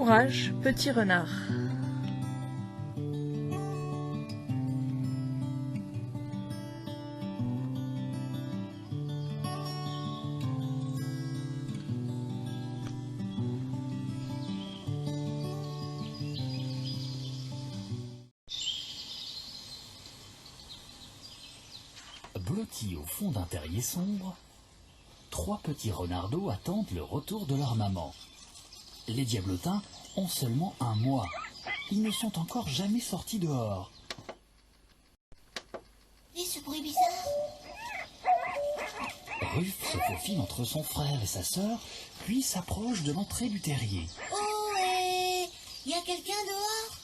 Courage, petit renard. Blottis au fond d'un terrier sombre, 3 petits renardeaux attendent le retour de leur maman. Les diablotins ont seulement 1 mois. Ils ne sont encore jamais sortis dehors. Et ce bruit bizarre? Ruf se faufile entre son frère et sa sœur, puis s'approche de l'entrée du terrier. Oh, y a quelqu'un dehors?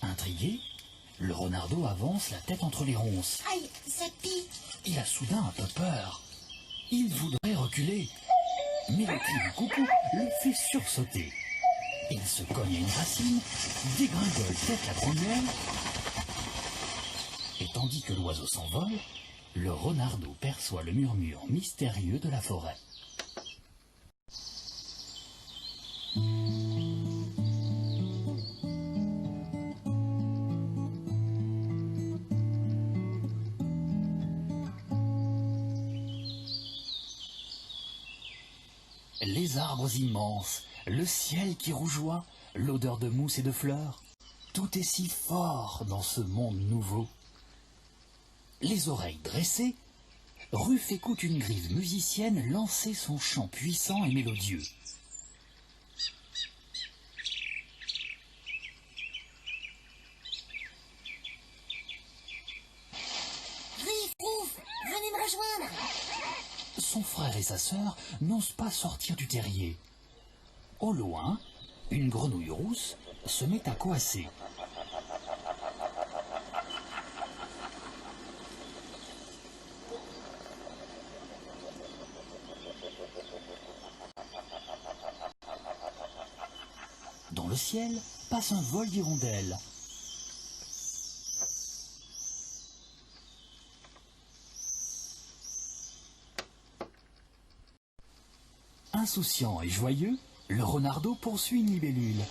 Intrigué, le renardeau avance la tête entre les ronces. Aïe, ça pique. Il a soudain un peu peur. Il voudrait reculer, mais le cri du coucou le fait sursauter. Il se cogne à une racine, dégringole tête la première, et tandis que l'oiseau s'envole, le renardeau perçoit le murmure mystérieux de la forêt. Les arbres immenses, le ciel qui rougeoie, l'odeur de mousse et de fleurs, tout est si fort dans ce monde nouveau. Les oreilles dressées, Ruf écoute une grive musicienne lancer son chant puissant et mélodieux. Rif, ouf, venez me rejoindre. Son frère et sa sœur n'osent pas sortir du terrier. Au loin, une grenouille rousse se met à coasser. Dans le ciel passe un vol d'hirondelles. Insouciant et joyeux, le renardeau poursuit une libellule.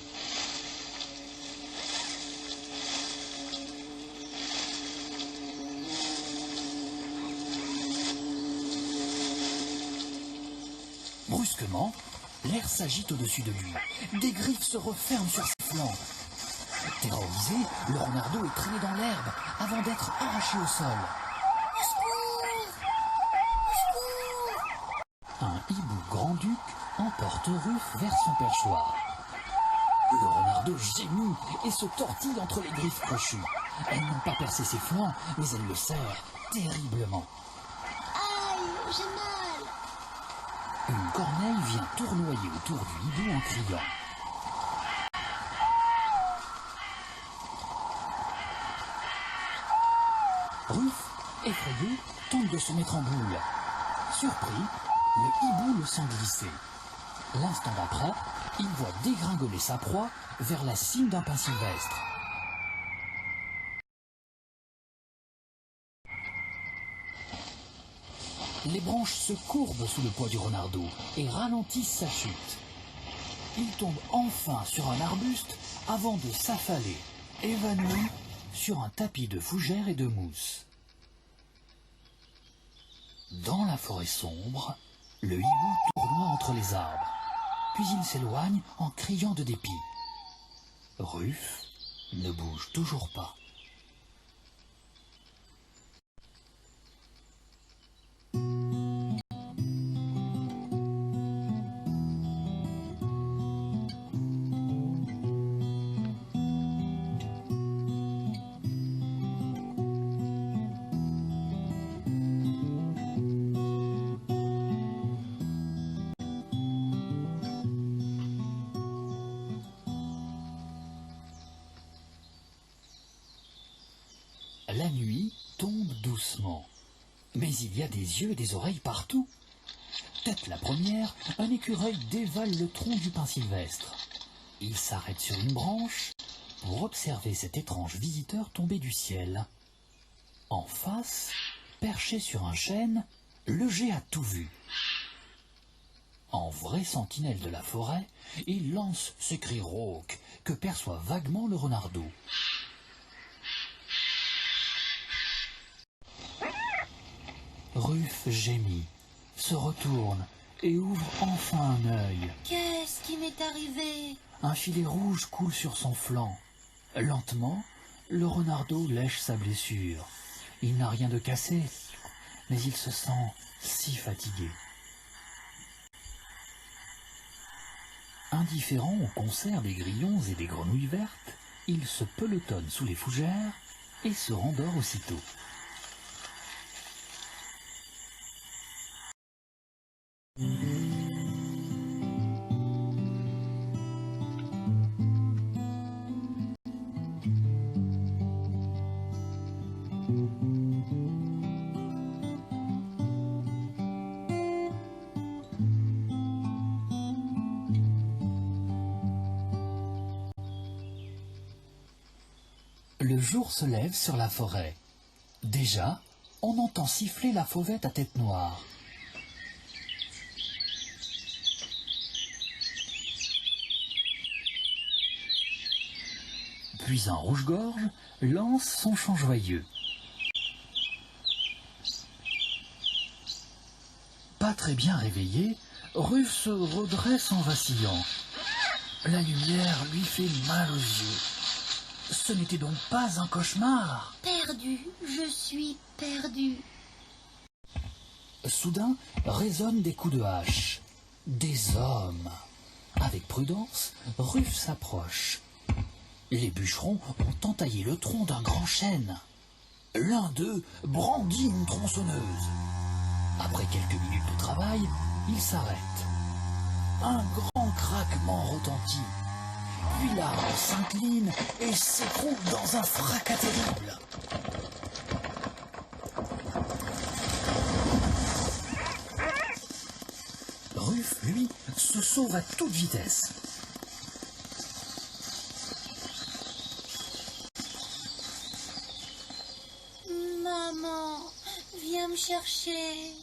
Brusquement, l'air s'agite au-dessus de lui. Des griffes se referment sur ses flancs. Terrorisé, le renardeau est traîné dans l'herbe avant d'être arraché au sol. Au secours! Au secours! Un hibou grand-duc emporte Ruf vers son perchoir. Le renardeau gémit et se tortille entre les griffes crochues. Elles n'ont pas percé ses flancs, mais elles le serrent terriblement. Aïe, j'ai mal. Une corneille vient tournoyer autour du hibou en criant. Ruf, effrayé, tente de se mettre en boule. Surpris, le hibou le sent glisser. L'instant d'après, il voit dégringoler sa proie vers la cime d'un pin sylvestre. Les branches se courbent sous le poids du renardeau et ralentissent sa chute. Il tombe enfin sur un arbuste avant de s'affaler, évanoui, sur un tapis de fougères et de mousse. Dans la forêt sombre, le hibou tournoie entre les arbres, puis il s'éloigne en criant de dépit. Ruf ne bouge toujours pas. La nuit tombe doucement, mais il y a des yeux et des oreilles partout. Tête la première, un écureuil dévale le tronc du pin sylvestre. Il s'arrête sur une branche pour observer cet étrange visiteur tombé du ciel. En face, perché sur un chêne, le geai a tout vu. En vrai sentinelle de la forêt, il lance ce cri rauque que perçoit vaguement le renardeau. Ruf gémit, se retourne et ouvre enfin un œil. Qu'est-ce qui m'est arrivé? Un filet rouge coule sur son flanc. Lentement, le renardeau lèche sa blessure. Il n'a rien de cassé, mais il se sent si fatigué. Indifférent au concert des grillons et des grenouilles vertes, il se pelotonne sous les fougères et se rendort aussitôt. Le jour se lève sur la forêt. Déjà, on entend siffler la fauvette à tête noire. Puis un rouge-gorge lance son chant joyeux. Pas très bien réveillé, Ruf se redresse en vacillant. La lumière lui fait mal aux yeux. Ce n'était donc pas un cauchemar. Perdu, je suis perdu. Soudain résonnent des coups de hache. Des hommes. Avec prudence, Ruf s'approche. Les bûcherons ont entaillé le tronc d'un grand chêne. L'un d'eux brandit une tronçonneuse. Après quelques minutes de travail, il s'arrête. Un grand craquement retentit. Puis l'arbre s'incline et s'écroule dans un fracas terrible. Ruf, lui, se sauve à toute vitesse. Maman, viens me chercher.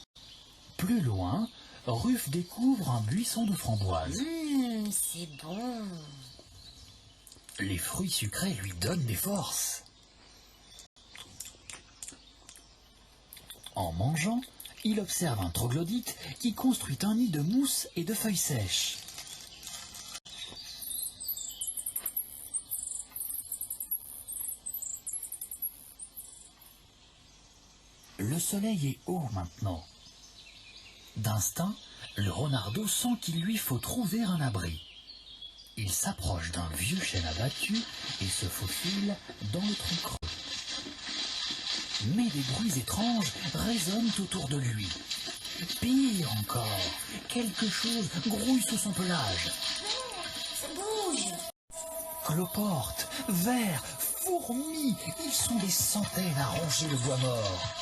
Plus loin, Ruf découvre un buisson de framboises. C'est bon. Les fruits sucrés lui donnent des forces. En mangeant, il observe un troglodyte qui construit un nid de mousse et de feuilles sèches. Le soleil est haut maintenant. D'instinct, le renardeau sent qu'il lui faut trouver un abri. Il s'approche d'un vieux chêne abattu et se faufile dans le tronc creux. Mais des bruits étranges résonnent autour de lui. Pire encore, quelque chose grouille sous son pelage. Ça bouge. Cloportes, vers, fourmis, ils sont des centaines à ronger le bois mort.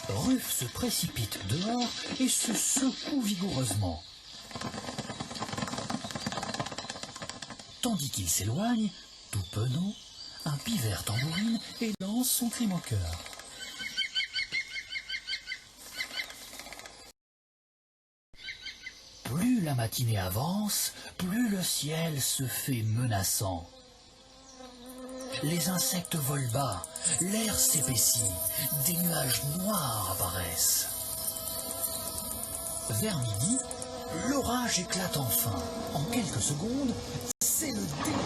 Ruf se précipite dehors et se secoue vigoureusement. Tandis qu'il s'éloigne, tout penaud, un pivert tambourine et lance son cri moqueur. Plus la matinée avance, plus le ciel se fait menaçant. Les insectes volent bas, l'air s'épaissit, des nuages noirs apparaissent. Vers midi, l'orage éclate enfin. En quelques secondes, c'est le déluge.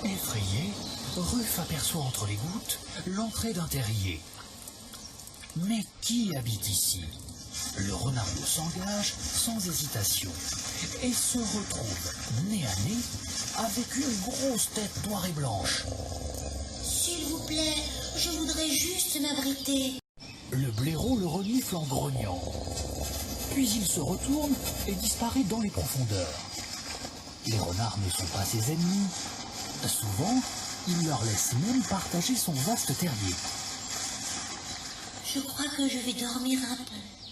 Effrayé, Ruf aperçoit entre les gouttes l'entrée d'un terrier. Mais qui habite ici? Le renardeau s'engage sans hésitation et se retrouve nez à nez avec une grosse tête noire et blanche. S'il vous plaît, je voudrais juste m'abriter. Le blaireau le renifle en grognant. Puis il se retourne et disparaît dans les profondeurs. Les renards ne sont pas ses ennemis. Souvent, il leur laisse même partager son vaste terrier. Je crois que je vais dormir un peu.